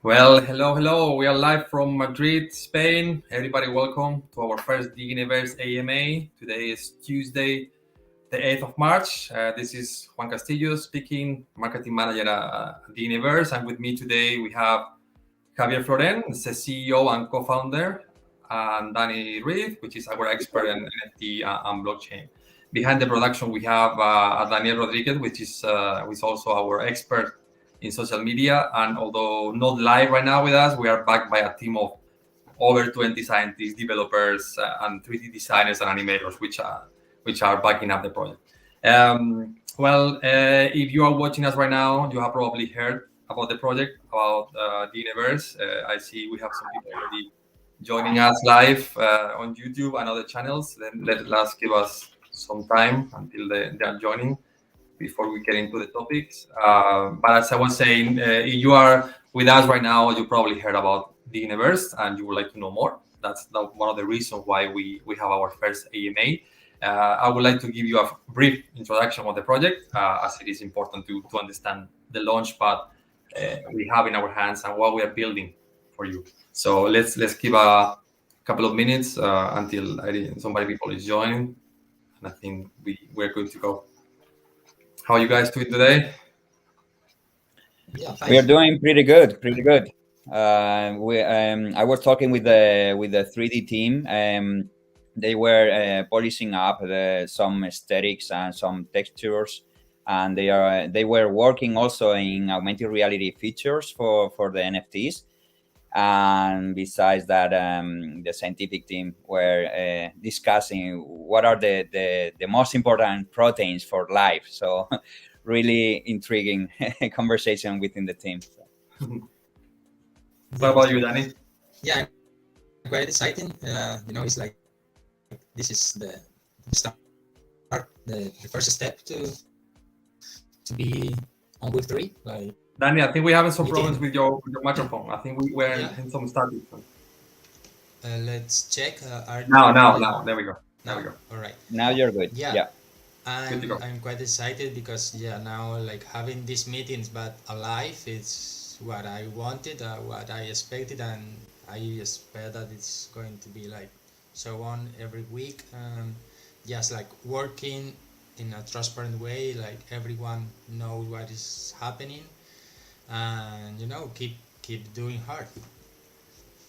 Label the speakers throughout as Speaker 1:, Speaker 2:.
Speaker 1: Well, hello. We are live from Madrid, Spain. Everybody, welcome to our first DNAVerse AMA. Today is Tuesday, the 8th of March. This is Juan Castillo speaking, marketing manager at DNAVerse. And with me today, we have Javier Floren, the CEO and co-founder, and Danny Reed, which is our expert in NFT and blockchain. Behind the production, we have Daniel Rodriguez, which is also our expert in social media. And although not live right now with us, we are backed by a team of over 20 scientists, developers, and 3D designers and animators, which are backing up the project. If you are watching us right now, you have probably heard about the project, about DNAVerse. I see we have some people already joining us live on YouTube and other channels. Then let us give us some time until they are joining before we get into the topics. But as I was saying, if you are with us right now, you probably heard about DNAVerse and you would like to know more. That's one of the reasons why we have our first AMA. I would like to give you a brief introduction of the project, as it is important to understand the launch pad we have in our hands and what we are building for you. So let's give a couple of minutes until somebody people is joining, and I think we're good to go. How are you guys doing today?
Speaker 2: Yeah, we are doing pretty good. I was talking with the 3D team. They were polishing up some aesthetics and some textures, and they were working also in augmented reality features for the NFTs. And besides that, the scientific team were discussing what are the most important proteins for life. So really intriguing conversation within the team.
Speaker 1: What about you, Danny?
Speaker 3: Yeah, quite exciting. It's like this is the start, the first step to be on Web3. Like,
Speaker 1: Danny, I think we're having some problems with your microphone. I think we were in some static.
Speaker 3: Let's check.
Speaker 1: Now. There we go.
Speaker 3: All right.
Speaker 2: Now you're good. Yeah.
Speaker 3: I'm quite excited because now like having these meetings but alive, it's what I wanted, what I expected, and I expect that it's going to be like so on every week. Just like working in a transparent way, like everyone knows what is happening, and keep doing hard.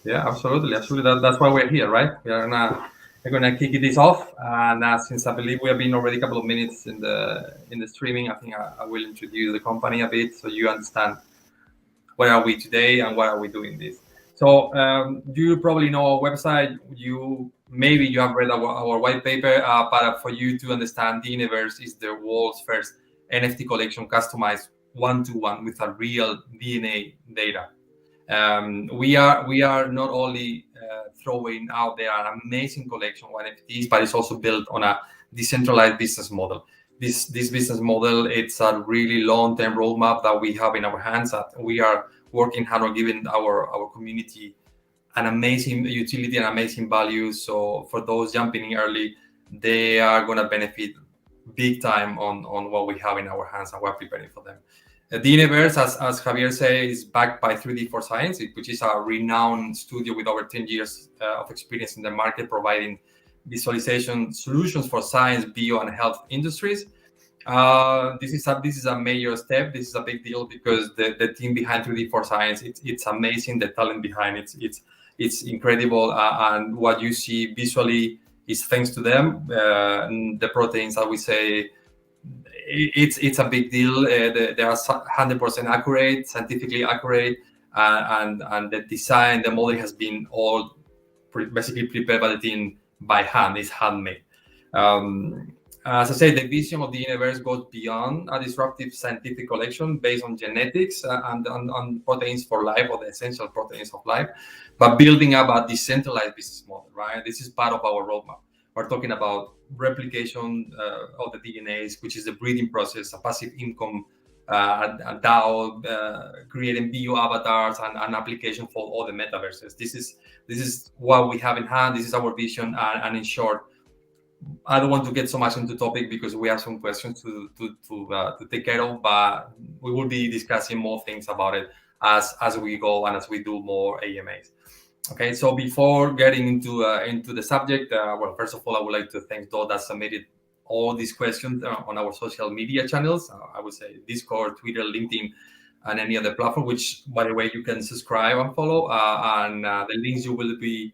Speaker 1: Yeah, absolutely. That's why we're here, right? We're gonna kick this off, and since I believe we have been already a couple of minutes in the streaming, I think I will introduce the company a bit so you understand where are we today and why are we doing this. So you probably know our website. Maybe you have read our white paper, but for you to understand, DNAVerse is the world's first NFT collection customized one-to-one with a real DNA data. We are not only throwing out there an amazing collection of NFTs, but it's also built on a decentralized business model. This business model, it's a really long-term roadmap that we have in our hands. That we are working hard on giving our community an amazing utility and amazing value. So for those jumping in early, they are going to benefit big time on what we have in our hands and we're preparing for them. DNAVerse, as Javier said, is backed by 3D4Science, which is a renowned studio with over 10 years of experience in the market, providing visualization solutions for science, bio, and health industries. This is a major step. This is a big deal because the team behind 3D4Science, it's amazing. The talent behind it's incredible, and what you see visually is thanks to them. The proteins, I would say, it's a big deal. They are 100% accurate, scientifically accurate, and the design, the model has been all basically prepared by the team by hand. It's handmade. As I said, the vision of the DNAVerse goes beyond a disruptive scientific collection based on genetics and on proteins for life, or the essential proteins of life, but building up a decentralized business model, right? This is part of our roadmap. We're talking about replication of the DNAs, which is the breeding process, a passive income, a DAO, creating bio avatars, and an application for all the metaverses. This is what we have in hand. This is our vision, and in short, I don't want to get so much into topic because we have some questions to take care of, but we will be discussing more things about it as we go and as we do more AMAs. Okay, so before getting into the subject, well, first of all, I would like to thank those that submitted all these questions on our social media channels. I would say Discord, Twitter, LinkedIn, and any other platform. Which, by the way, you can subscribe and follow. And the links you will be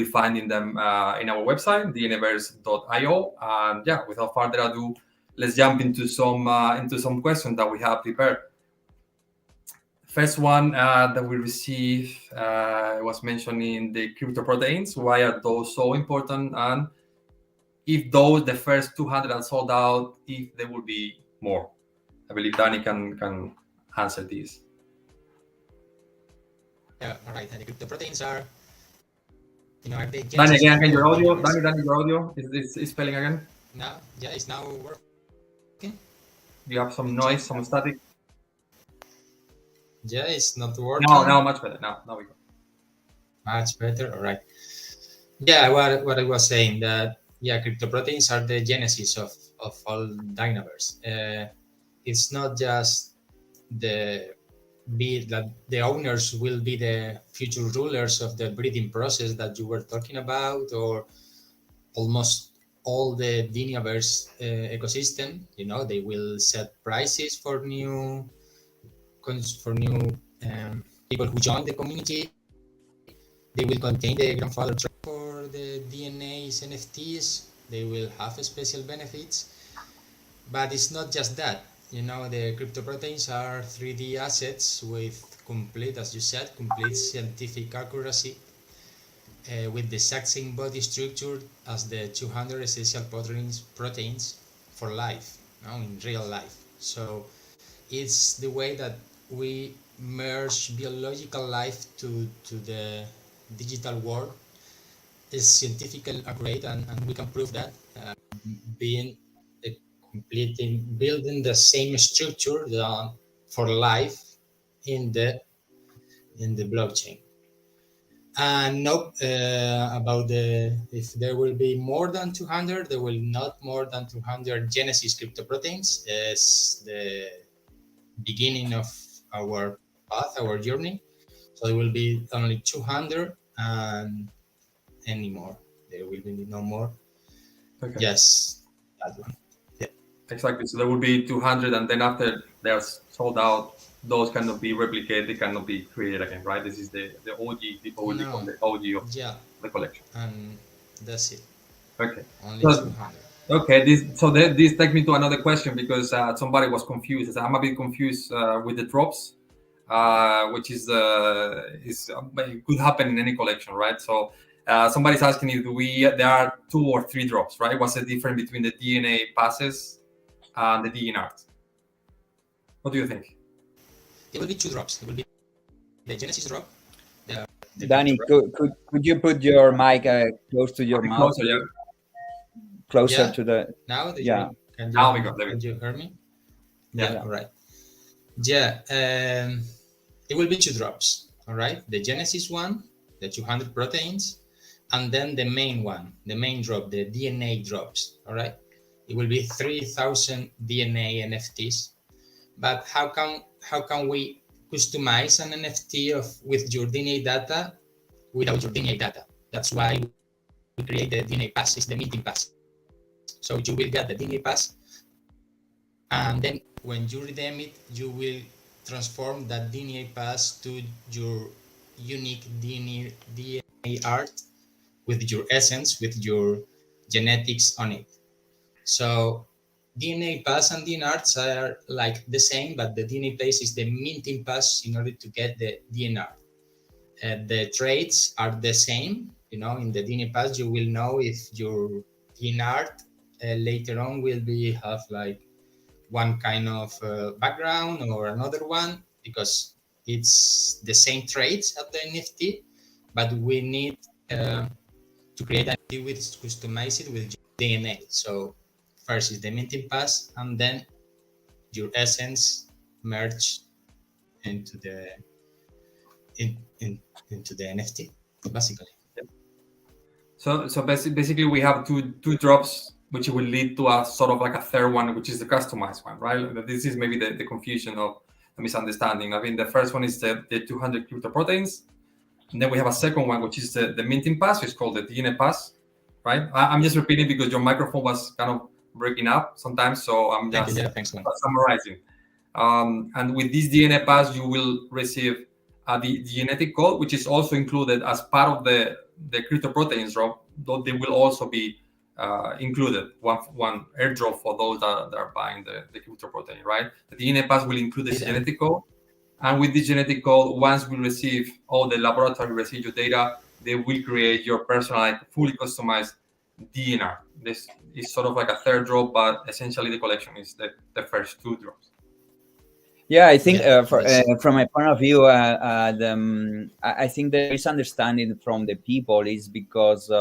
Speaker 1: finding them in our website, DNAVerse.io. And yeah, without further ado, let's jump into some questions that we have prepared. First one that we received was mentioning the cryptoproteins. Why are those so important? And if the first 200 are sold out, if there will be more? I believe Danny can answer this.
Speaker 3: Yeah, all right. And the cryptoproteins are, are the
Speaker 1: Danny,
Speaker 3: genesis
Speaker 1: again,
Speaker 3: of
Speaker 1: your
Speaker 3: all
Speaker 1: audio.
Speaker 3: universe.
Speaker 1: Danny, your audio is spelling again.
Speaker 3: Now, yeah, it's now working.
Speaker 1: You have some noise, some static.
Speaker 3: Yeah, it's not working.
Speaker 1: Now much better. Now we go.
Speaker 3: Much better. All right. Yeah, what I was saying, that cryptoproteins are the genesis of all DNAVerse. It's not just that the owners will be the future rulers of the breeding process that you were talking about, or almost all the DNAVerse ecosystem. They will set prices for new people who join the community. They will contain the grandfather trait for the DNA's NFTs. They will have special benefits. But it's not just that. The cryptoproteins are 3D assets with complete, as you said, complete scientific accuracy, with the exact same body structure as the 200 essential proteins for life, in real life. So it's the way that we merge biological life to the digital world is scientifically accurate, and we can prove that building the same structure for life in the blockchain. And about if there will be more than 200, there will not more than 200 Genesis cryptoproteins. Is the beginning of our path, our journey. So it will be only 200 and any more. There will be no more.
Speaker 1: Okay.
Speaker 3: Yes, that one. Yeah.
Speaker 1: Exactly. So there will be 200, and then after they're sold out, those cannot be replicated. They cannot be created again, right? This is the OG. People will become the OG of the collection.
Speaker 3: And that's it.
Speaker 1: Okay.
Speaker 3: Only 200.
Speaker 1: Okay. This takes me to another question, because somebody was confused. I'm a bit confused with the drops, which is it could happen in any collection, right? So somebody's asking if there are 2 or 3 drops, right? What's the difference between the DNA passes and the DNAs? What do you think?
Speaker 3: It will be 2 drops. It will be the Genesis drop.
Speaker 2: Danny, could you put your mic close to your mouth?
Speaker 1: Closer, yeah.
Speaker 2: Closer to the.
Speaker 3: Now.
Speaker 1: Now we go.
Speaker 3: Can you hear me?
Speaker 1: Yeah.
Speaker 3: All right. Yeah. It will be 2 drops. All right. The Genesis one, the 200 proteins, and then the main one, the main drop, the DNA drops. All right. It will be 3,000 DNA NFTs. But how can we customize an NFT with your DNA data without your DNA data? That's why we create the DNA pass. It's the minting pass. So you will get the DNA pass, and then when you redeem it, you will transform that DNA pass to your unique DNA art with your essence, with your genetics on it. So DNA pass and DNA arts are like the same, but the DNA pass is the minting pass in order to get the DNA art. The traits are the same. In the DNA pass, you will know if your DNA art later on will have like one kind of background or another one, because it's the same traits of the NFT, but we need to create an NFT with customize it with DNA. So first is the minting pass, and then your essence merge into the into the NFT, basically.
Speaker 1: So basically we have two drops, which will lead to a sort of like a third one, which is the customized one, right? This is maybe the confusion of misunderstanding. I mean, the first one is the 200 cryptoproteins. And then we have a second one, which is the minting pass. It's called the DNA pass, right? I'm just repeating because your microphone was kind of breaking up sometimes, so I'm just summarizing. And with this DNA pass, you will receive the genetic code, which is also included as part of the cryptoproteins drop. Though they will also be included one airdrop for those that are buying the cryptoprotein, right? The DNA pass will include the genetic code. And with the genetic code, once we receive all the laboratory residual data, they will create your personalized, fully customized DNR. This is sort of like a third drop, but essentially the collection is the first two drops.
Speaker 2: Yeah, I think from my point of view, I think the misunderstanding from the people is because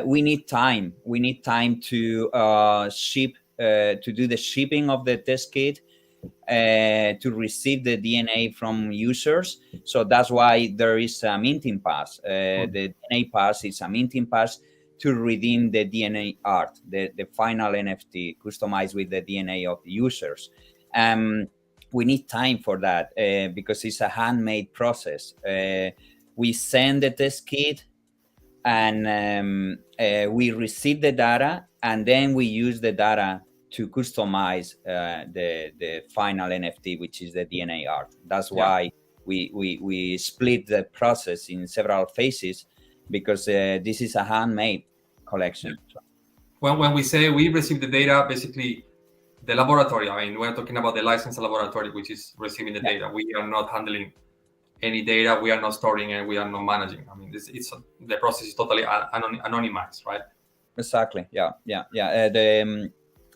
Speaker 2: we need time. We need time to ship, to do the shipping of the test kit, to receive the DNA from users. So that's why there is a minting pass. The DNA pass is a minting pass to redeem the DNA art, the final NFT customized with the DNA of the users. We need time for that because it's a handmade process. We send the test kit and we receive the data, and then we use the data to customize the final NFT, which is the DNA art. That's why we split the process in several phases, because this is a handmade collection.
Speaker 1: When we say we receive the data, basically the laboratory, I mean, we're talking about the licensed laboratory, which is receiving the data. We are not handling any data. We are not storing and we are not managing. I mean, the process is totally anonymized, right?
Speaker 2: Exactly.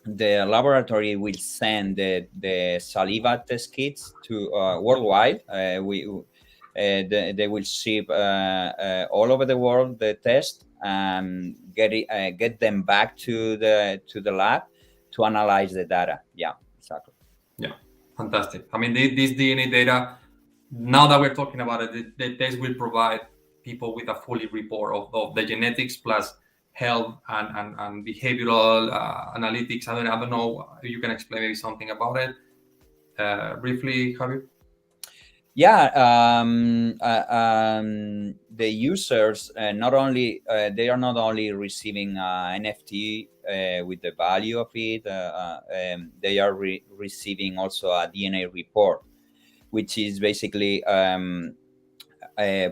Speaker 2: The laboratory will send the saliva test kits to worldwide. They will ship all over the world the test and get them back to the lab to analyze the data. Yeah, exactly.
Speaker 1: Yeah, fantastic. I mean, this DNA data, now that we're talking about it, the test will provide people with a fully report of the genetics plus health and behavioral analytics. I don't know if you can explain maybe something about it briefly, Javier.
Speaker 2: Yeah, the users not only they are not only receiving NFT with the value of it, they are receiving also a DNA report, which is basically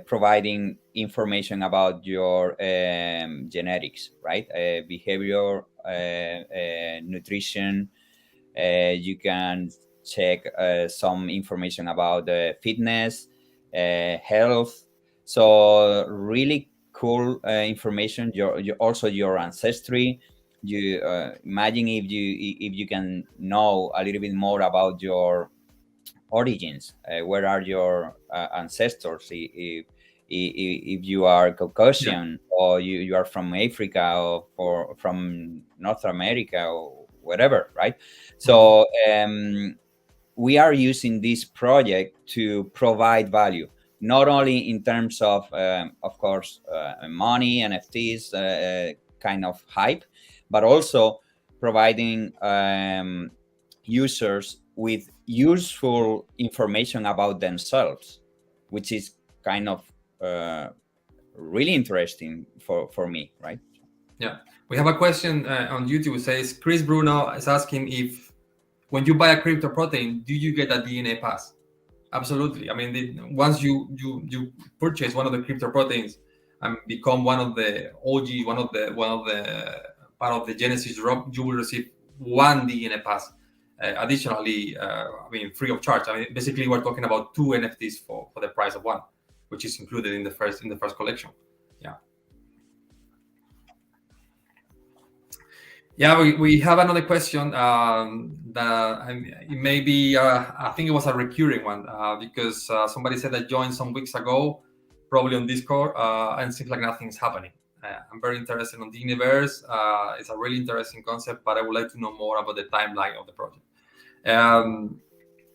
Speaker 2: providing information about your genetics, right? Behavior, nutrition. You can check some information about fitness, health. So really cool information. Also your ancestry. You imagine if you can know a little bit more about your origins. Where are your ancestors? If you are Caucasian, or you are from Africa, or from North America, or whatever, right? So we are using this project to provide value, not only in terms of course, money, NFTs, kind of hype, but also providing users with useful information about themselves, which is kind of really interesting for me, right?
Speaker 1: Yeah, we have a question on YouTube. It says Chris Bruno is asking if when you buy a cryptoprotein, do you get a DNA pass? Absolutely. I mean, once you purchase one of the cryptoproteins and become one of the OG, one of the part of the Genesis drop, you will receive one DNA pass. Additionally, I mean, free of charge. I mean, basically, we're talking about 2 NFTs for the price of one, which is included in the first collection. Yeah. Yeah, we have another question that it may be, I think it was a recurring one because somebody said that joined some weeks ago, probably on Discord, and seems like nothing's happening. I'm very interested on DNAVerse. It's a really interesting concept, but I would like to know more about the timeline of the project.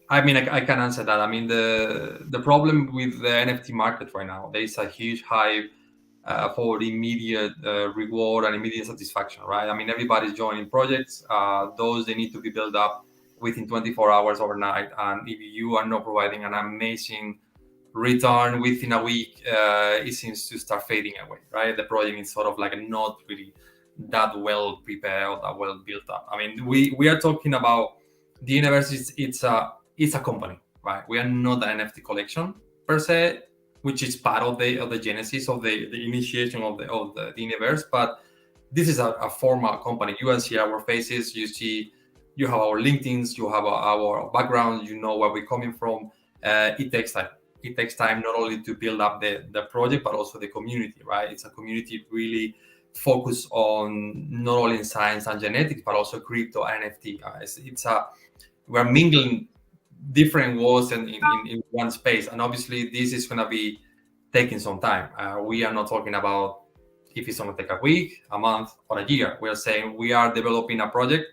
Speaker 1: I mean, I can answer that. I mean, the problem with the NFT market right now, there is a huge hype for immediate reward and immediate satisfaction, right? I mean, everybody's joining projects. Those, they need to be built up within 24 hours overnight. And if you are not providing an amazing return within a week, it seems to start fading away, right? The project is sort of like not really that well prepared or that well built up. I mean, we are talking about DNAVerse. It's a company, right? We are not an NFT collection per se, which is part of the genesis of the initiation of the DNAVerse. But this is a formal company. You can see our faces. You have our LinkedIn's. You have our background. You know where we're coming from. It takes time. It takes time not only to build up the project, but also the community, right? It's a community really focused on not only in science and genetics, but also crypto and NFT. We're mingling different worlds in one space. And obviously this is going to be taking some time. We are not talking about if it's going to take a week, a month, or a year. We are saying we are developing a project,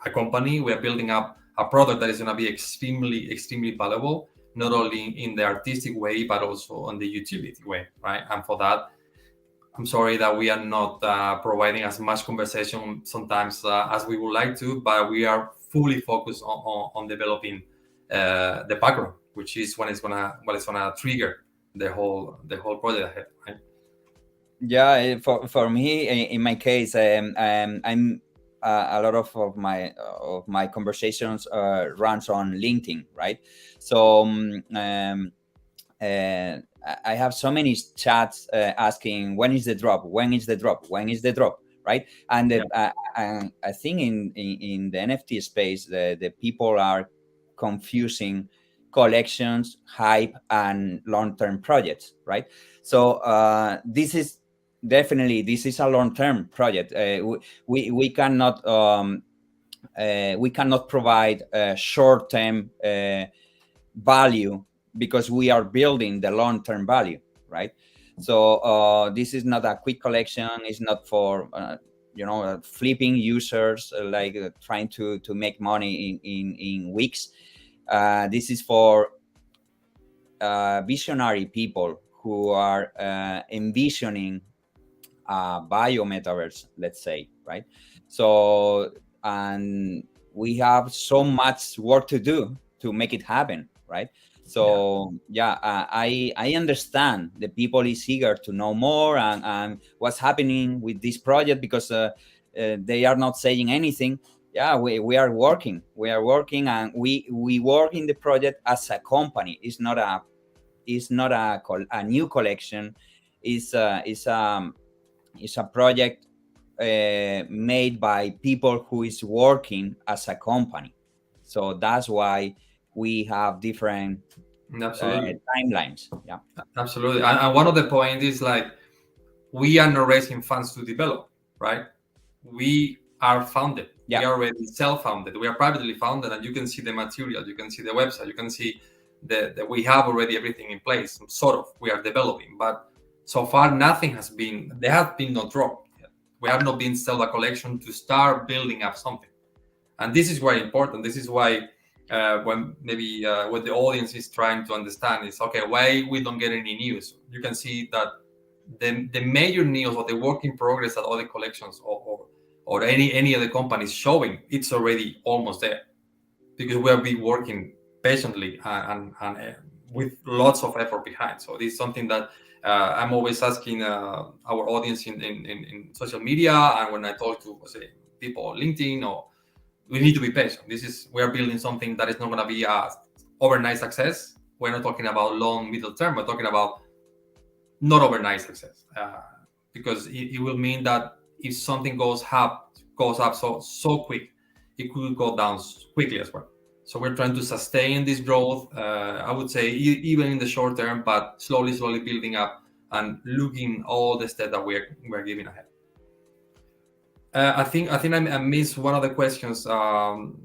Speaker 1: a company. We are building up a product that is going to be extremely, extremely valuable, not only in the artistic way, but also on the utility way, right? And for that, I'm sorry that we are not providing as much conversation sometimes as we would like to, but we are fully focused on developing the background, which is what is gonna trigger the whole project ahead, right?
Speaker 2: Yeah, for me, in my case, I'm a lot of my conversations runs on LinkedIn, right? So I have so many chats asking when is the drop, when is the drop, when is the drop, right? And I think in the NFT space, the people are confusing collections, hype, and long-term projects, right? So this is a long-term project. We cannot provide short-term value because we are building the long-term value, right? So this is not a quick collection. It's not for flipping users trying to make money in weeks. This is for visionary people who are envisioning Biome-Metaverse, let's say, right? So, and we have so much work to do to make it happen, right? So I understand the people is eager to know more and what's happening with this project because they are not saying anything. Yeah, we are working and we work in the project as a company. It's not a new collection. It's a project made by people who is working as a company. So that's why we have different timelines. Yeah,
Speaker 1: absolutely. And one of the points is like we are not raising funds to develop, right? We are founded. We are already self-founded. We are privately founded, and you can see the material, you can see the website, you can see that we have already everything in place. Sort of, we are developing, but so far there has been no drop. We have not been sell a collection to start building up something, and this is very important. This is why when what the audience is trying to understand is okay, why we don't get any news. You can see that the major news or the work in progress that other collections or any other companies showing, it's already almost there because we have been working patiently and with lots of effort behind. So this is something that I'm always asking our audience in social media, and when I talk to people on LinkedIn, or we need to be patient. We are building something that is not going to be a overnight success. We're not talking about long, middle term. We're talking about not overnight success, because it will mean that if something goes up so quick, it could go down quickly as well. So we're trying to sustain this growth, I would say, even in the short term, but slowly building up and looking all the steps that we're giving ahead. I think I missed one of the questions on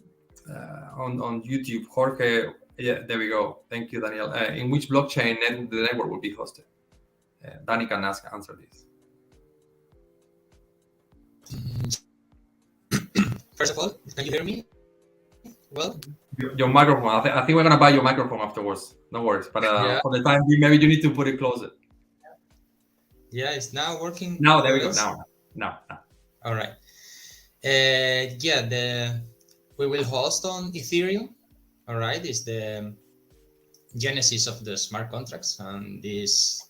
Speaker 1: YouTube. Jorge, yeah, there we go. Thank you, Daniel. In which blockchain the network will be hosted? Danny can answer this.
Speaker 3: First of all, can you hear me? Well,
Speaker 1: your microphone. I think we're gonna buy your microphone afterwards. No worries. But for the time being, maybe you need to put it closer.
Speaker 3: Yeah, it's now working.
Speaker 1: Now there we go. Now.
Speaker 3: All right. we will host on Ethereum. All right, is the genesis of the smart contracts, and this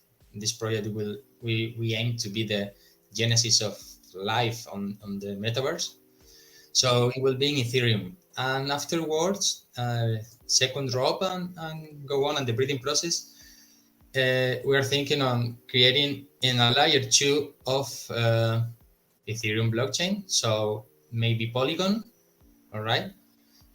Speaker 3: project will we aim to be the genesis of life on the metaverse. So it will be in Ethereum, and afterwards, second drop and go on, and the breeding process. We are thinking on creating in a layer 2 of Ethereum blockchain, so maybe Polygon. All right,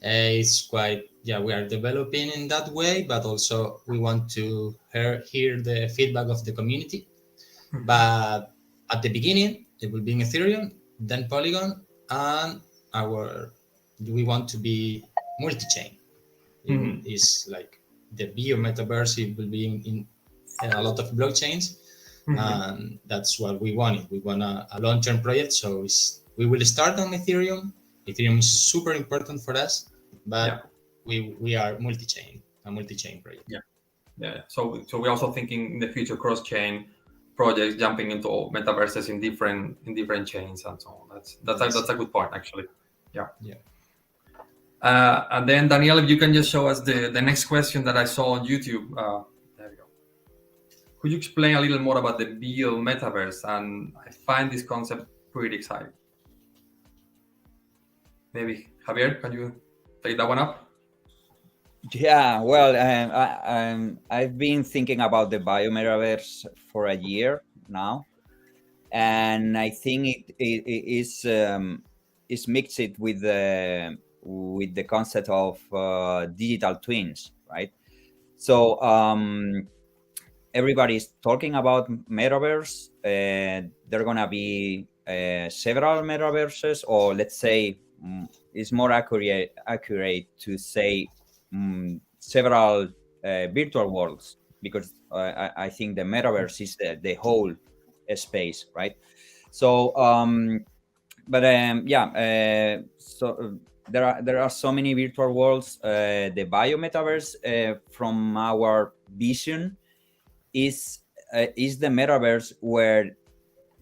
Speaker 3: it's quite, yeah, we are developing in that way, but also we want to hear the feedback of the community. But at the beginning, it will be in Ethereum, then Polygon, and we want to be multi-chain. It's like the Biome Metaverse. It will be in a lot of blockchains, and that's what we wanted. We want a long-term project, so we will start on Ethereum. Ethereum is super important for us, but we are multi-chain, a multi-chain project.
Speaker 1: Yeah. So we're also thinking in the future cross-chain projects, jumping into metaverses in different chains and so on. That's a good point, actually. Yeah. And then Daniel, if you can just show us the next question that I saw on YouTube. There we go. Could you explain a little more about the Biome Metaverse? And I find this concept pretty exciting. Maybe Javier, can you take that one up?
Speaker 2: Yeah, well, I've been thinking about the Biome-Metaverse for a year now, and I think it is mixed with the concept of digital twins, right? So everybody's talking about Metaverse. There are gonna be several Metaverses, or let's say it's more accurate to say several virtual worlds, because I think the Metaverse is the whole space, right? So so there are so many virtual worlds. The Biome Metaverse, from our vision, is the Metaverse where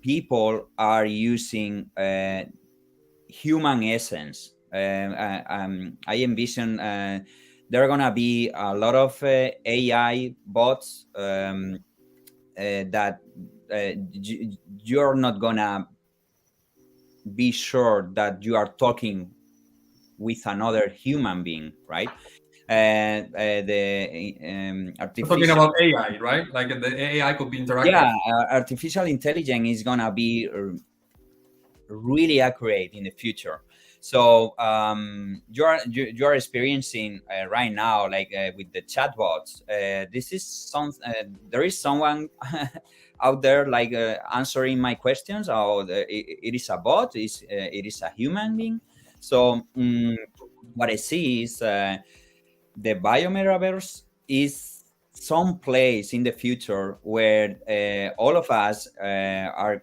Speaker 2: people are using human essence. I envision there are gonna be a lot of AI bots that you're not gonna be sure that you are talking with another human being, right?
Speaker 1: We're talking about AI, right? Like the AI could be interactive.
Speaker 2: Yeah, artificial intelligence is gonna be really accurate in the future. So you're experiencing right now, like with the chatbots. This is there is someone out there like answering my questions. Or it is a bot. It is a human being. So what I see is the Biome-Metaverse is some place in the future where all of us are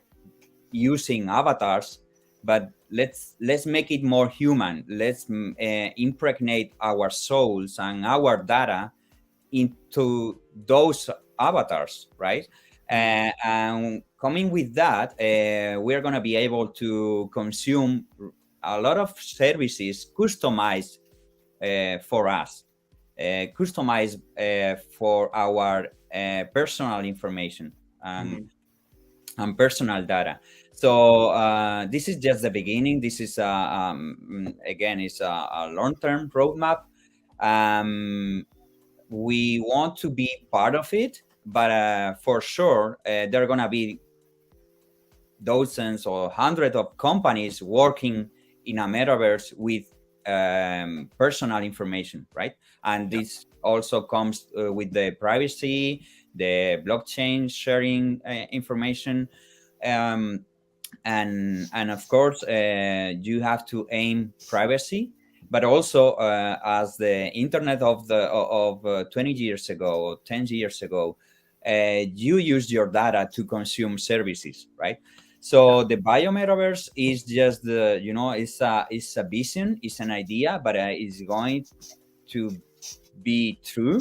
Speaker 2: using avatars, but let's make it more human. Let's impregnate our souls and our data into those avatars, right? And coming with that, we're going to be able to consume a lot of services customized for us, customized for our personal information and personal data. So this is just the beginning. This is again, it's a long-term roadmap. We want to be part of it, but for sure there are gonna be dozens or hundreds of companies working in a metaverse with personal information, right? And this also comes with the privacy, the blockchain sharing information, and of course you have to aim privacy, but also as the internet of 20 years ago or 10 years ago, you use your data to consume services, right? So the Biome-Metaverse is just it's a vision, it's an idea, but it's going to be true.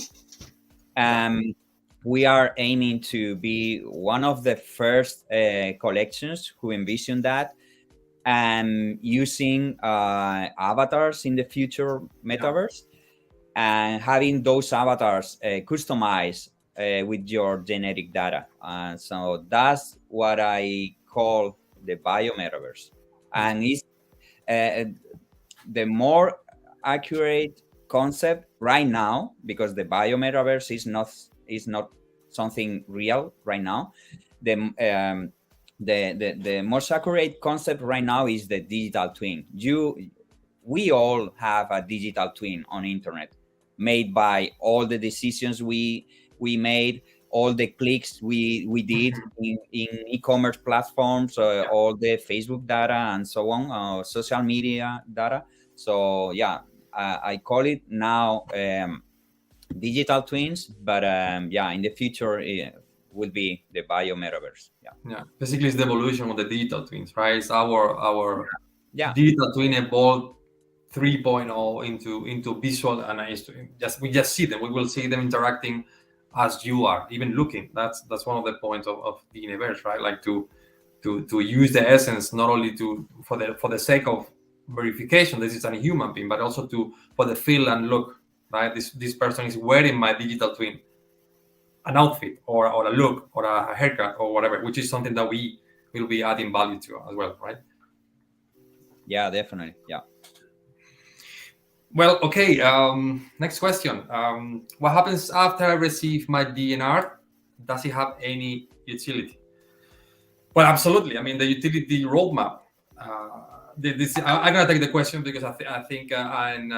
Speaker 2: We are aiming to be one of the first collections who envision that. and using avatars in the future metaverse, and having those avatars customized with your genetic data. So that's what I call the biometaverse, and it's the more accurate concept right now, because the biometaverse is not something real right now. The the most accurate concept right now is the digital twin. We all have a digital twin on internet, made by all the decisions we made, all the clicks we did in e-commerce platforms, all the Facebook data and so on, social media data. So yeah, I call it now digital twins, but yeah, in the future it will be the biometaverse.
Speaker 1: Yeah, basically it's the evolution of the digital twins, right? It's our
Speaker 2: Yeah,
Speaker 1: digital twin evolved 3.0 into visual analysis. We just see them. We will see them interacting as you are, even looking. That's one of the points of DNAVerse, right? Like to use the essence not only for the sake of verification, this is a human being, but also for the feel and look, right? This person is wearing my digital twin, an outfit or a look or a haircut or whatever, which is something that we will be adding value to as well, right?
Speaker 2: yeah, definitely. Yeah.
Speaker 1: Well, okay. Next question. What happens after I receive my DNR? Does it have any utility? Well, absolutely. I mean, the utility roadmap. I'm gonna take the question because I think I'm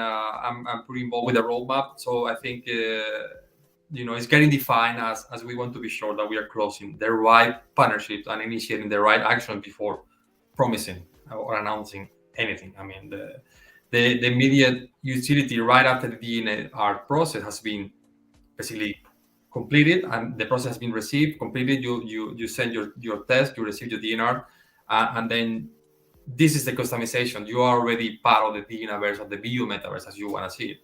Speaker 1: pretty involved with the roadmap. So I think it's getting defined as we want to be sure that we are closing the right partnerships and initiating the right action before promising or announcing anything. I mean, the immediate utility right after the DNR process has been basically completed and the process has been received, completed. You send your test, you receive your DNR, and then this is the customization. You are already part of the DNAVerse, of the Biome-Metaverse, as you want to see it.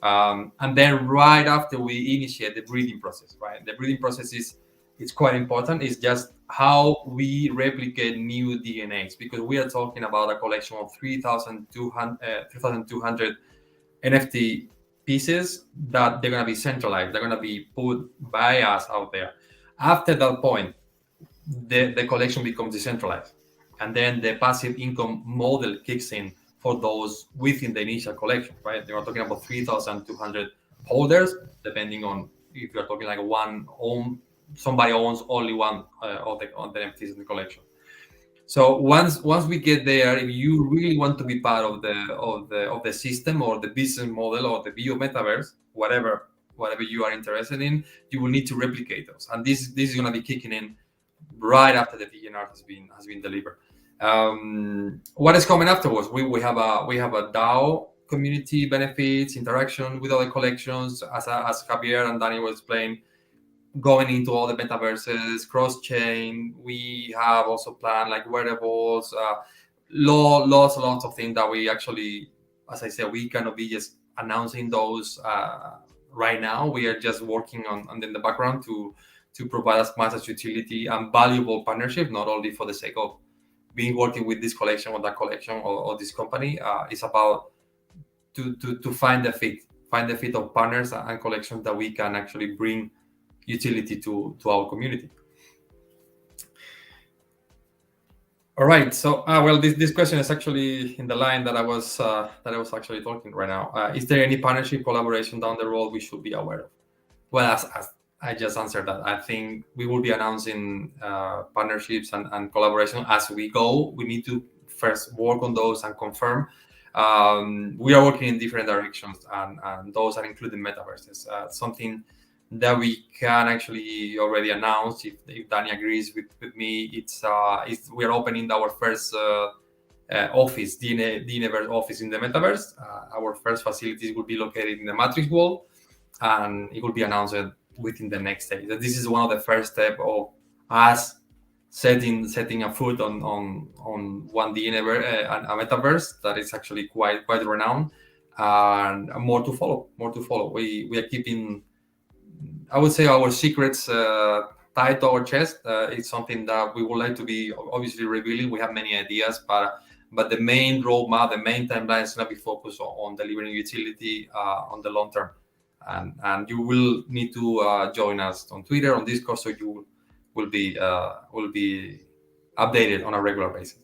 Speaker 1: And then right after we initiate the breeding process, right? The breeding process it's quite important. It's just how we replicate new DNAs, because we are talking about a collection of 3,200 NFT pieces that they're going to be centralized. They're going to be put by us out there. After that point, the collection becomes decentralized. And then the passive income model kicks in for those within the initial collection, right? They are talking about 3,200 holders, depending on if you're talking like somebody owns only one of the NFTs in the collection. So once we get there, if you really want to be part of the system or the business model or the Biome-Metaverse, whatever you are interested in, you will need to replicate those. And this is going to be kicking in right after the DNR has been delivered. What is coming afterwards? We have a DAO, community benefits, interaction with other collections, as Javier and Danny were explaining, going into all the metaverses, cross-chain. We have also planned like wearables, lots of things that we actually, as I said, we cannot be just announcing those right now. We are just working on in the background to provide as much as utility and valuable partnership, not only for the sake of being working with this collection or that collection or this company. It's about to find the fit of partners and collections that we can actually bring utility to our community. All right. So, this question is actually in the line that I was actually talking right now. Is there any partnership collaboration down the road we should be aware of? Well, as I just answered that, I think we will be announcing partnerships and collaboration as we go. We need to first work on those and confirm. We are working in different directions, and those are including metaverses. Something that we can actually already announce, if Danny agrees with me, we are opening our first office, DNAVerse office in the metaverse. Our first facilities will be located in the Matrix Wall, and it will be announced within the next day. This is one of the first steps of us setting a foot on one DNAVerse, a metaverse that is actually quite renowned, and more to follow. We are keeping, I would say, our secrets tied to our chest. It's something that we would like to be obviously revealing. We have many ideas, but But the main roadmap, the main timeline is going to be focused on delivering utility on the long term. And you will need to join us on Twitter, on Discord, so you will be updated on a regular basis.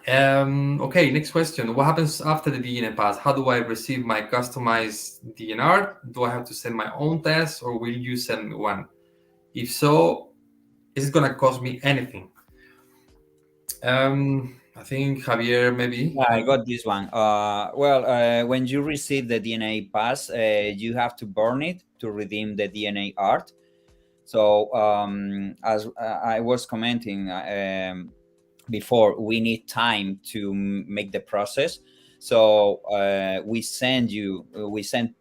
Speaker 1: Okay, next question. What happens after the DNA pass? How do I receive my customized DNR? Do I have to send my own test, or will you send me one? If so, is it going to cost me anything? I think Javier, maybe.
Speaker 2: Yeah, I got this one. When you receive the DNA pass, you have to burn it to redeem the DNA art. So as I was commenting before, we need time to make the process. So we send to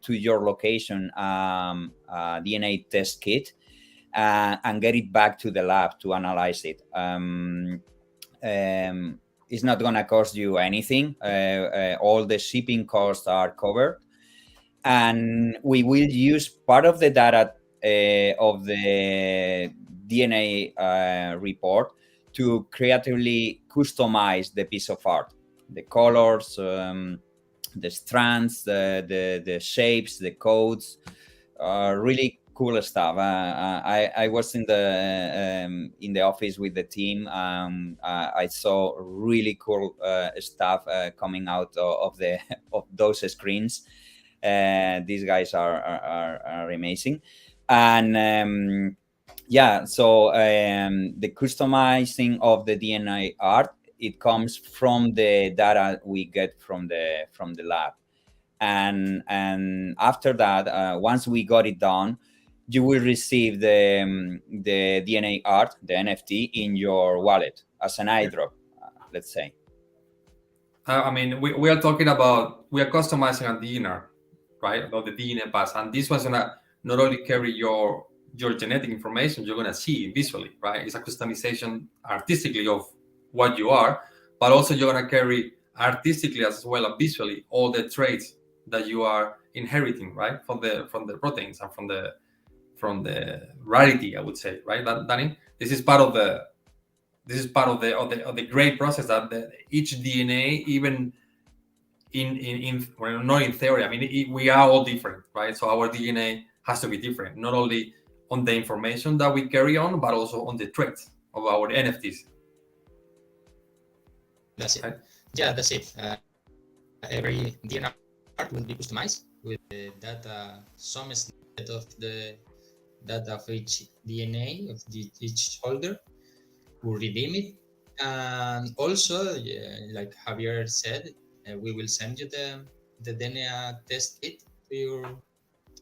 Speaker 2: your location DNA test kit and get it back to the lab to analyze it. It's not going to cost you anything. All the shipping costs are covered, and we will use part of the data of the DNA report to creatively customize the piece of art, the colors, the strands, the shapes, the codes. Really cool stuff. I was in the office with the team. I saw really cool stuff coming out of those screens. These guys are amazing, and so the customizing of the DNA art, it comes from the data we get from the lab, and after that, once we got it done, you will receive the DNA art, the NFT, in your wallet as an airdrop, let's say.
Speaker 1: I mean, we are talking about, we are customizing a DNR, right? About the DNA pass, and this one's gonna not only carry your genetic information, you're gonna see visually, right? It's a customization artistically of what you are, but also you're gonna carry artistically as well as visually all the traits that you are inheriting, right? From the proteins and from the rarity, I would say, right, Danny? This is part of the great process that each DNA, even well, not in theory. I mean, we are all different, right? So our DNA has to be different, not only on the information that we carry on, but also on the traits of our NFTs.
Speaker 3: That's it. Right? Yeah, that's it. Every DNA art will be customized with the data, some snippet of the data of each DNA of each holder. Will redeem it, and also, like Javier said, we will send you the DNA test kit to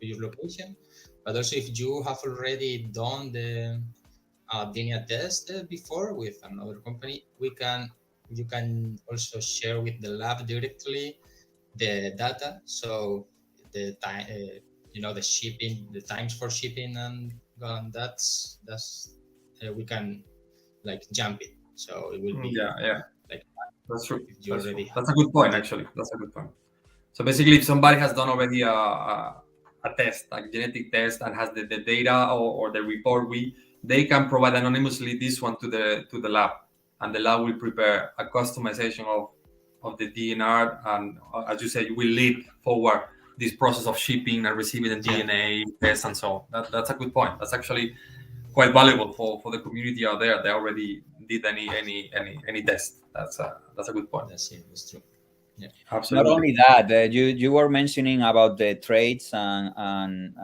Speaker 3: your location. But also, if you have already done the DNA test before with another company, you can also share with the lab directly the data. So the time, the shipping, the times for shipping, and that's we can like jump it. So it will be like
Speaker 1: that's true. That's a good point, actually. That's a good point. So basically, if somebody has done already a test, a genetic test, and has the data or the report, they can provide anonymously this one to the lab, and the lab will prepare a customization of the DNR, and as you said, you will lead forward this process of shipping and receiving the DNA test, and so on. That's a good point. That's actually quite valuable for the community out there. They already did any test. That's a good point.
Speaker 3: That's it. That's true. Yeah,
Speaker 2: absolutely. Not only that, you were mentioning about the traits and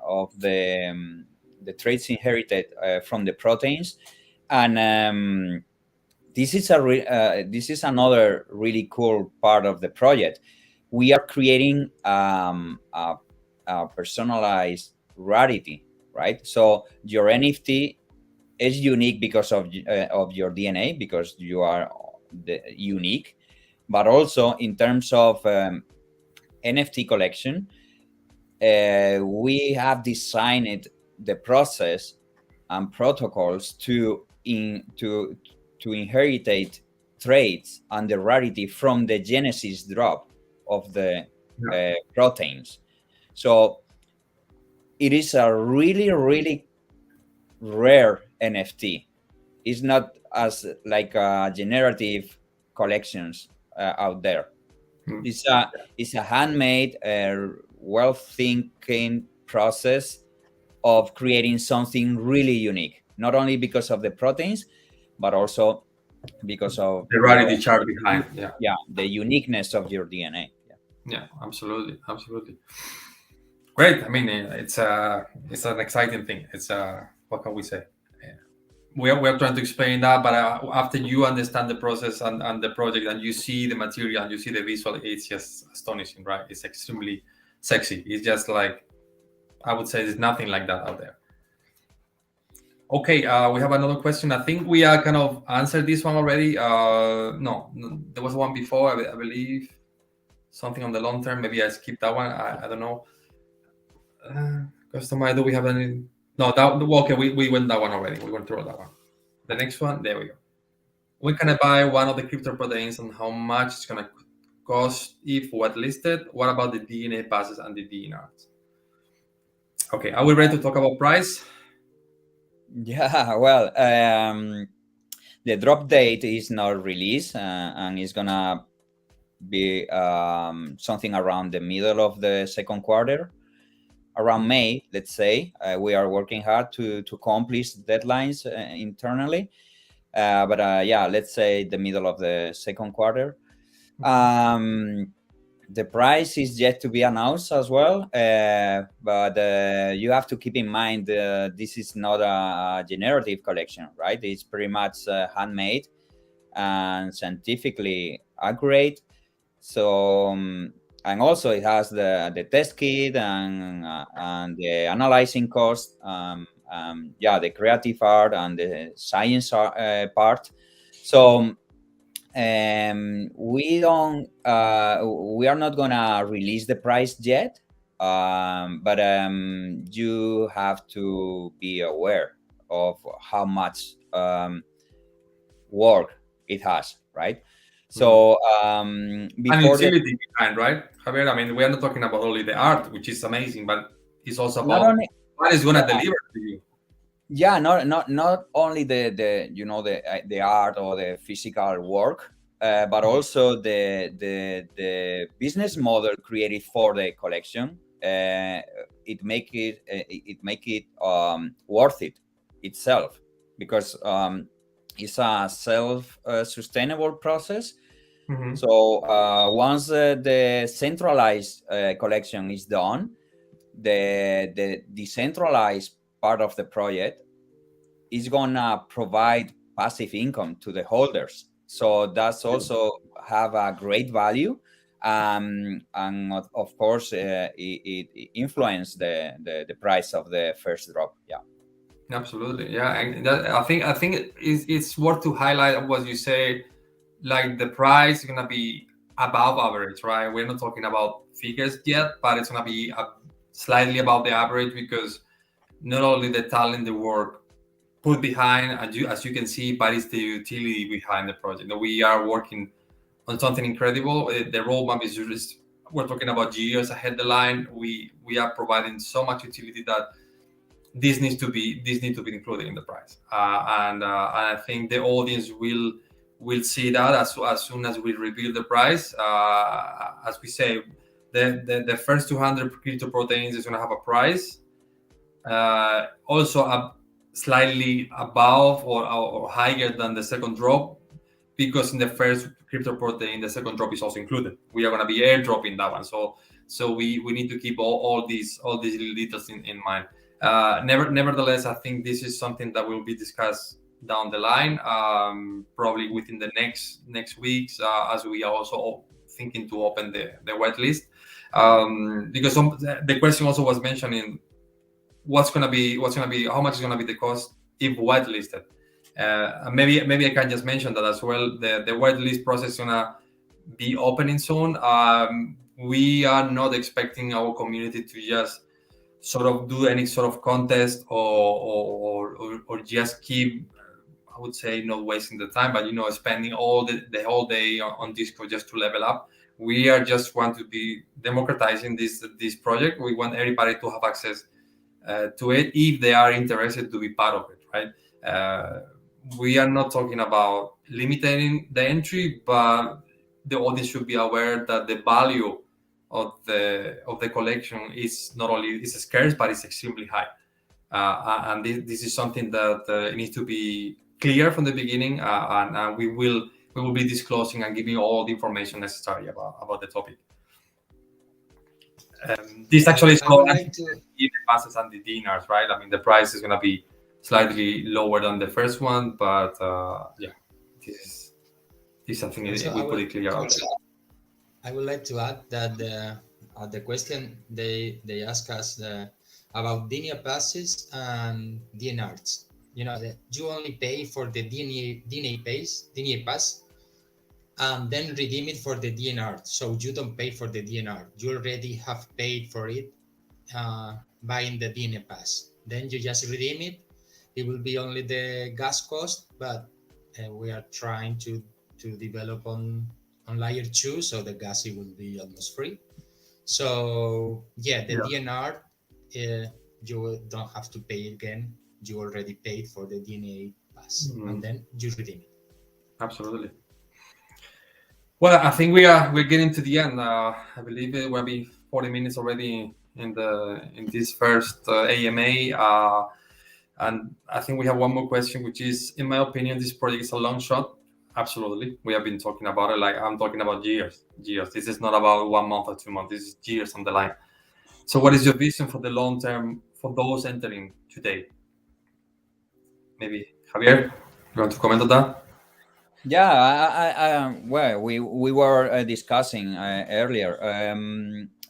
Speaker 2: of the traits inherited from the proteins, and this is another really cool part of the project. We are creating a personalized rarity, right? So your NFT is unique because of your DNA, because you are unique, but also in terms of NFT collection, we have designed the process and protocols to inherit traits and the rarity from the genesis drop of the proteins. So it is a really, really rare NFT. it's not as like generative collections out there.
Speaker 1: Mm.
Speaker 2: It's a handmade, well thinking process of creating something really unique, not only because of the proteins, but also because of
Speaker 1: The rarity chart behind. Yeah.
Speaker 2: the uniqueness of your DNA.
Speaker 1: Yeah, absolutely, absolutely. Great. I mean, it's an exciting thing. It's what can we say? We are trying to explain that, but after you understand the process and the project, and you see the material and you see the visual, it's just astonishing, right? It's extremely sexy. It's just like, I would say there's nothing like that out there. Okay, we have another question. I think we are kind of answered this one already. No, there was one before, I believe, something on the long term. Maybe I skipped that one. I don't know. Customize, do we have any? No, okay, we went that one already. We went through that one. The next one, there we go. When can I buy one of the cryptoproteins and how much it's going to cost if what listed? What about the DNA bases and the DNAs? Okay, are we ready to talk about price?
Speaker 2: Yeah, well, the drop date is not released, and it's gonna be something around the middle of the second quarter, around May, let's say. We are working hard to accomplish deadlines internally, but yeah, let's say the middle of the second quarter. The price is yet to be announced as well, but you have to keep in mind this is not a generative collection, right? It's pretty much handmade and scientifically accurate. So and also it has the test kit and the analyzing cost, the creative art and the science part. So we are not gonna release the price yet, but you have to be aware of how much work it has, right? So
Speaker 1: And
Speaker 2: before
Speaker 1: utility behind, right, Javier? I mean, we are not talking about only the art, which is amazing, but it's also
Speaker 2: not
Speaker 1: about
Speaker 2: only
Speaker 1: what is going to deliver to you.
Speaker 2: not only the art or the physical work, but also the business model created for the collection. It make it worth it itself, because it's a self sustainable process.
Speaker 1: Mhm.
Speaker 2: So once the centralized collection is done, the decentralized part of the project is gonna provide passive income to the holders. So that's also have a great value, and of course it influence the price of the first drop. Yeah.
Speaker 1: Absolutely, yeah. And I think it's worth to highlight what you say. Like the price is gonna be above average, right? We're not talking about figures yet, but it's gonna be slightly above the average, because not only the talent, the work put behind, as you can see, but it's the utility behind the project. We are working on something incredible. The roadmap is just, we're talking about years ahead the line. We are providing so much utility that this needs to be included in the price, and I think the audience will see that as soon as we reveal the price. As we say, the first 200 cryptoproteins is going to have a price, also slightly above or higher than the second drop, because in the first cryptoprotein the second drop is also included. We are going to be airdropping that one, so we need to keep all these little details in mind. Nevertheless, I think this is something that will be discussed down the line, probably within the next weeks, as we are also thinking to open the whitelist, because the question also was mentioning what's gonna be how much is gonna be the cost if whitelisted. Maybe I can just mention that as well. The whitelist process is gonna be opening soon. We are not expecting our community to just sort of do any sort of contest or just keep, I would say, not wasting the time, but spending all the whole day on Discord just to level up. We are just want to be democratizing this project. We want everybody to have access to it if they are interested to be part of it, right? we are not talking about limiting the entry, but the audience should be aware that the value of the collection is not only is scarce, but it's extremely high. And this is something that needs to be clear from the beginning, and we will be disclosing and giving all the information necessary about the topic. This actually is
Speaker 3: I would
Speaker 1: not
Speaker 3: like to.
Speaker 1: the passes and the dinars, right? I mean, the price is going to be slightly lower than the first one, but yeah, this is something
Speaker 3: Also,
Speaker 1: we put it clear out there.
Speaker 3: I would like to add that the question they ask us about DNA passes and DNRs. You know that you only pay for the DNA pass, and then redeem it for the DNR. So you don't pay for the DNR. You already have paid for it buying the DNA pass. Then you just redeem it. It will be only the gas cost, but we are trying to develop on layer 2, so the gas it will be almost free. So yeah, the DNR you don't have to pay again. You already paid for the DNA pass, and then you redeem it.
Speaker 1: Absolutely. Well, I think we're getting to the end. I believe it will be 40 minutes already in this first AMA. And I think we have one more question, which is, in my opinion, this project is a long shot. Absolutely. We have been talking about it like I'm talking about years. This is not about 1 month or 2 months. This is years on the line. So what is your vision for the long term for those entering today? Maybe Javier, you want to comment on that?
Speaker 2: Yeah, well, we were discussing earlier.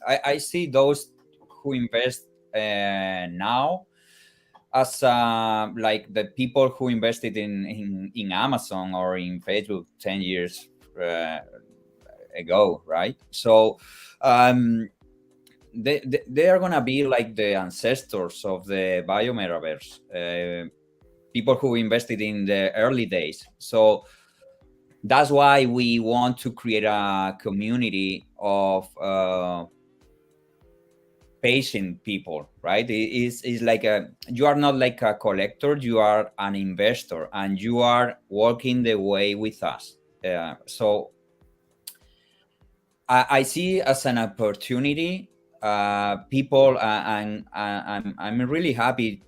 Speaker 2: I see those who invest now as like the people who invested in Amazon or in Facebook 10 years ago, right? So they are gonna be like the ancestors of the Biome people who invested in the early days. So that's why we want to create a community of patient people, right? It's like you are not like a collector, you are an investor, and you are walking the way with us. So I see as an opportunity, people, and I'm really happy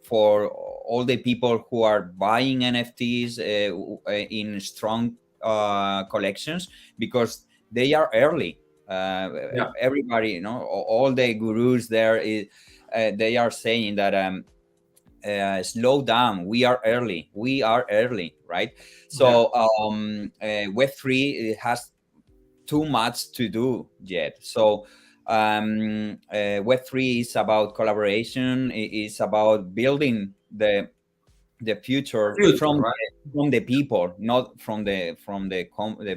Speaker 2: for all the people who are buying NFTs in strong collections, because they are early. Everybody, you know, all the gurus there they are saying that slow down, we are early, right? So Web3 has too much to do yet. So Web3 is about collaboration. It is about building the future from
Speaker 1: right?
Speaker 2: From the people, not from the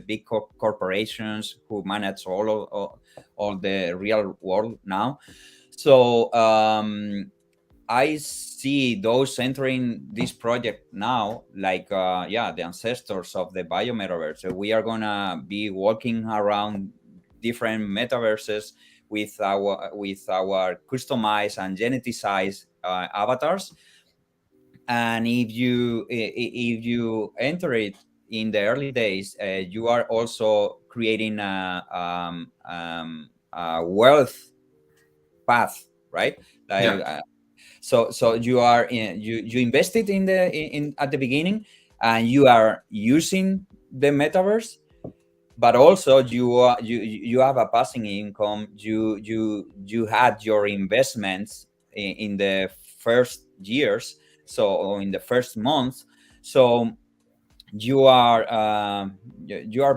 Speaker 2: big corporations who manage all the real world now. So I see those entering this project now like the ancestors of the Biome. So we are gonna be walking around different metaverses with our customized and geneticized avatars. And if you enter it in the early days, you are also creating a wealth path, right? Like, so you are you invested in at the beginning, and you are using the metaverse, but also you have a passing income. You had your investments in the first years, so in the first month. So you are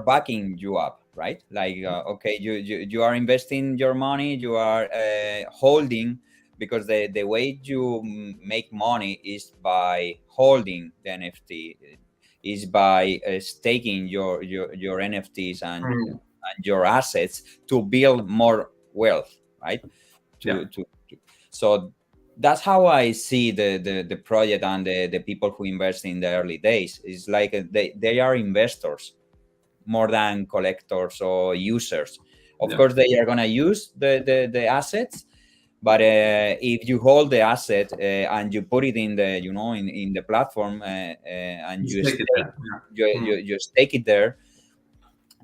Speaker 2: backing you up, right? Like okay, you are investing your money, you are holding, because the way you make money is by holding the NFT, is by staking your NFTs and your assets to build more wealth, right? So that's how I see the project and the people who invest in the early days. It's like they are investors more than collectors or users. Of course, they are gonna use the assets, But if you hold the asset and you put it in the in the platform and
Speaker 1: You
Speaker 2: you
Speaker 1: take
Speaker 2: stake
Speaker 1: it there. Yeah.
Speaker 2: you stake it there,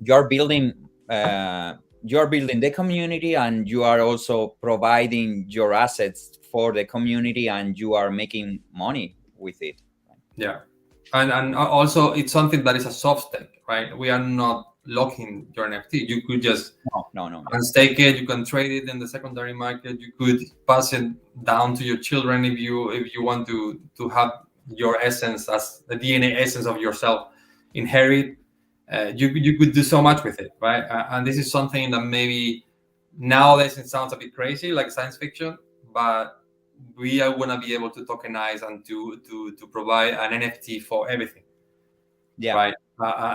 Speaker 2: you're building uh, you're building the community, and you are also providing your assets for the community, and you are making money with it.
Speaker 1: Yeah, and also it's something that is a soft stake, right? We are not locking your NFT. You could just
Speaker 2: No. Yeah.
Speaker 1: unstake it. You can trade it in the secondary market. You could pass it down to your children if you want to have your essence as the DNA essence of yourself inherit. You could do so much with it, right? And this is something that maybe nowadays it sounds a bit crazy, like science fiction, but we are going to be able to tokenize and to provide an NFT for everything,
Speaker 2: Yeah.
Speaker 1: right?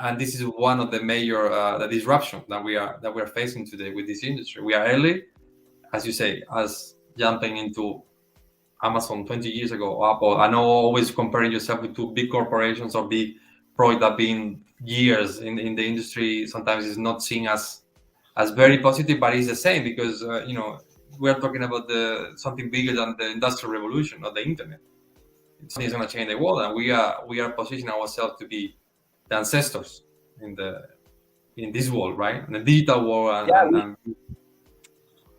Speaker 1: And this is one of the major the disruption that we're facing today with this industry. We are early, as you say, as jumping into Amazon 20 years ago, or Apple. I know always comparing yourself with two big corporations or big product that been years in the industry sometimes is not seen as very positive, but it's the same because we're talking about something bigger than the industrial revolution or the internet. It's going to change the world, and we are positioning ourselves to be the ancestors in this world, right? In the digital world, and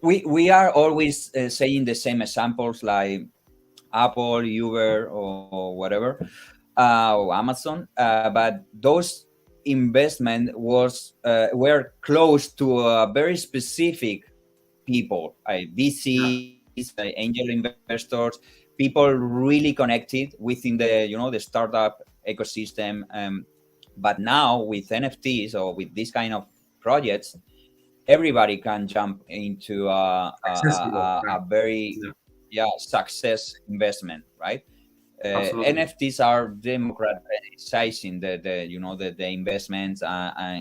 Speaker 2: We are always saying the same examples like Apple, Uber, or whatever, or Amazon, but those investment were close to a very specific people, VCs, angel investors, people really connected within the startup ecosystem. But now with NFTs or with this kind of projects, everybody can jump into
Speaker 1: accessible.
Speaker 2: a very
Speaker 1: Yeah,
Speaker 2: success investment, right?
Speaker 1: absolutely.
Speaker 2: NFTs are democratizing the investments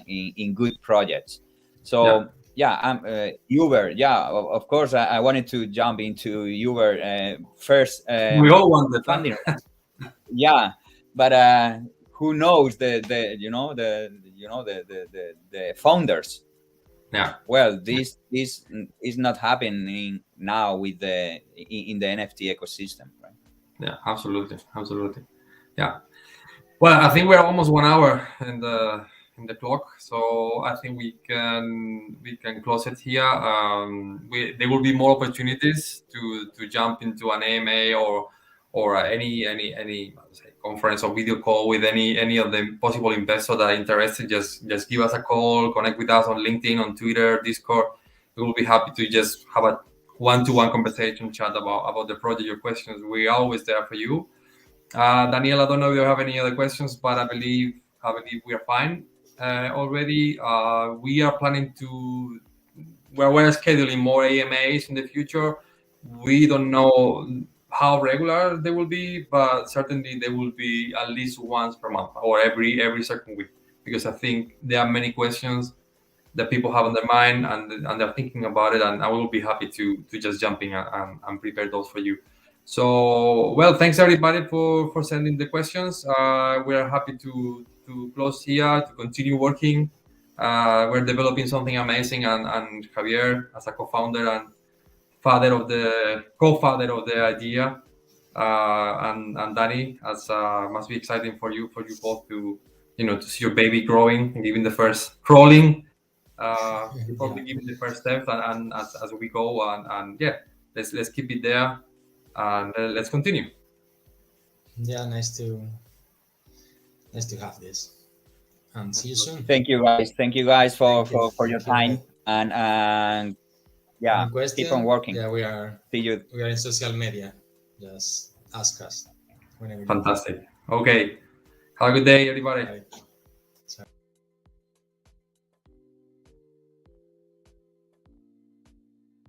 Speaker 2: in good projects.
Speaker 1: Yeah,
Speaker 2: So Uber, of course, I wanted to jump into Uber first
Speaker 1: we all want that.
Speaker 2: funding. Yeah, but who knows the founders?
Speaker 1: Yeah,
Speaker 2: Well, this is not happening now with in the NFT ecosystem, right?
Speaker 1: yeah, absolutely. Yeah. Well, I think we're almost 1 hour in the clock, so I think we can close it here. There will be more opportunities to jump into an AMA or any how to say, conference or video call with any of the possible investors that are interested. Just give us a call, connect with us on LinkedIn, on Twitter, Discord. We will be happy to just have a one-to-one conversation chat about the project, your questions. We are always there for you. Daniel, I don't know if you have any other questions, but I believe we are fine already. We are planning to. We're scheduling more AMAs in the future. We don't know how regular they will be, but certainly they will be at least once per month or every second week, because I think there are many questions that people have on their mind, and they're thinking about it, and I will be happy to just jump in and prepare those for you. So, well, thanks everybody for sending the questions. We are happy to close here, to continue working. We're developing something amazing, and Javier, as a co-founder and co-father of the idea, and Danny, as must be exciting for you both to see your baby growing and giving the first crawling. You're
Speaker 3: Yeah,
Speaker 1: probably giving the first steps, and as we go, and yeah, let's keep it there, and let's continue.
Speaker 3: yeah, nice to have this, and see you soon.
Speaker 2: Thank you, guys. Thank you, guys,
Speaker 3: Thank you,
Speaker 2: for your
Speaker 3: thank you,
Speaker 2: time,
Speaker 3: guys.
Speaker 2: and
Speaker 3: Any
Speaker 2: keep on
Speaker 3: question?
Speaker 2: working.
Speaker 3: Yeah,
Speaker 2: See you.
Speaker 3: we are in social media. Just ask us whenever you want.
Speaker 1: Fantastic. Okay. Have a good day, everybody.
Speaker 3: Bye.